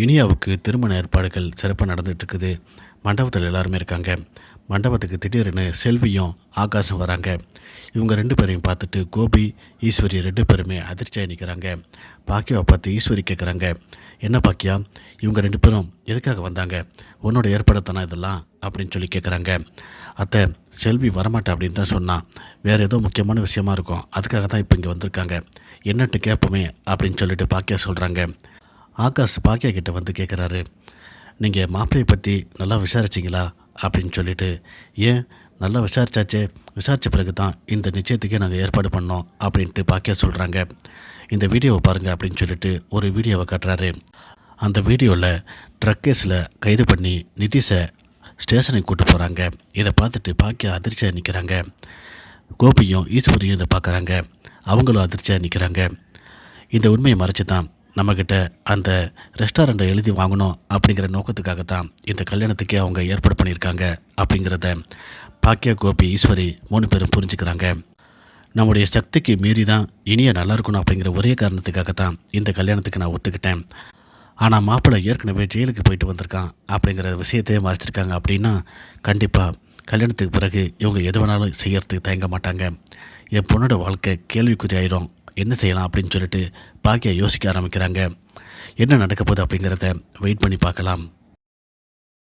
இனியாவுக்கு திருமண ஏற்பாடுகள் சிறப்பாக நடந்துகிட்ருக்குது. மண்டபத்தில் எல்லாருமே இருக்காங்க. மண்டபத்துக்கு திடீர்னு செல்வியும் ஆகாஷும் வராங்க. இவங்க 2 பேரையும் பார்த்துட்டு கோபி, ஈஸ்வரி 2 பேருமே அதிர்ச்சியாக நிற்கிறாங்க. பாக்கியாவை பார்த்து ஈஸ்வரி கேட்குறாங்க, என்ன பாக்கியா, இவங்க 2 பேரும் எதுக்காக வந்தாங்க? உன்னோட ஏற்பாடுத்தானே இதெல்லாம் அப்படின்னு சொல்லி கேட்குறாங்க. அத்தை, செல்வி வரமாட்டேன் அப்படின்னு தான் சொன்னான். வேறு ஏதோ முக்கியமான விஷயமா இருக்கும், அதுக்காக தான் இப்போ இங்கே வந்திருக்காங்க. என்னட்டு கேட்போமே அப்படின்னு சொல்லிட்டு பாக்கியா சொல்கிறாங்க. ஆகாஷ் பாக்கியா கிட்ட வந்து கேட்குறாரு, நீங்கள் மாப்பிள்ளையை பற்றி நல்லா விசாரிச்சிங்களா அப்படின்னு சொல்லிட்டு. ஏன், நல்லா விசாரிச்சாச்சே, விசாரித்த பிறகு தான் இந்த நிச்சயத்துக்கே நாங்கள் ஏற்பாடு பண்ணோம் அப்படின்ட்டு பாக்கியா சொல்கிறாங்க. இந்த வீடியோவை பாருங்கள் அப்படின்னு சொல்லிட்டு ஒரு வீடியோவை காட்டுறாரு. அந்த வீடியோவில் ட்ரக் கேஸில் கைது பண்ணி நிதிஷை ஸ்டேஷனுக்கு கூட்டு போகிறாங்க. இதை பார்த்துட்டு பாக்கியா அதிர்ச்சியாக நிற்கிறாங்க. கோபியும் ஈஸ்வரியும் இதை பார்க்குறாங்க. அவங்களும் அதிர்ச்சியாக நிற்கிறாங்க. இந்த உண்மையை மறைச்சி தான் நம்மக்கிட்ட அந்த ரெஸ்டாரண்ட்டை எழுதி வாங்கணும் அப்படிங்கிற நோக்கத்துக்காக தான் இந்த கல்யாணத்துக்கே அவங்க ஏற்பாடு பண்ணியிருக்காங்க அப்படிங்கிறத பாக்கியா, கோபி, ஈஸ்வரி 3 பேரும் புரிஞ்சுக்கிறாங்க. நம்முடைய சக்திக்கு மீறி தான் இனிய நல்லா இருக்கணும் அப்படிங்கிற ஒரே காரணத்துக்காக தான் இந்த கல்யாணத்துக்கு நான் ஒத்துக்கிட்டேன். ஆனால் மாப்பிள்ளை ஏற்கனவே ஜெயிலுக்கு போயிட்டு வந்திருக்கான் அப்படிங்கிற விஷயத்தையே மறைச்சிருக்காங்க அப்படின்னா கண்டிப்பாக கல்யாணத்துக்கு பிறகு இவங்க எது வேணாலும் செய்யறதுக்கு தயங்க மாட்டாங்க. என் பொண்ணோட வாழ்க்கை கேள்விக்குறி ஆயிரும், என்ன செய்யலாம் அப்படின்னு சொல்லிட்டு பாக்கியா யோசிக்க ஆரம்பிக்கிறாங்க. என்ன நடக்க போகுது அப்படிங்கிறத வெயிட் பண்ணி பார்க்கலாம்.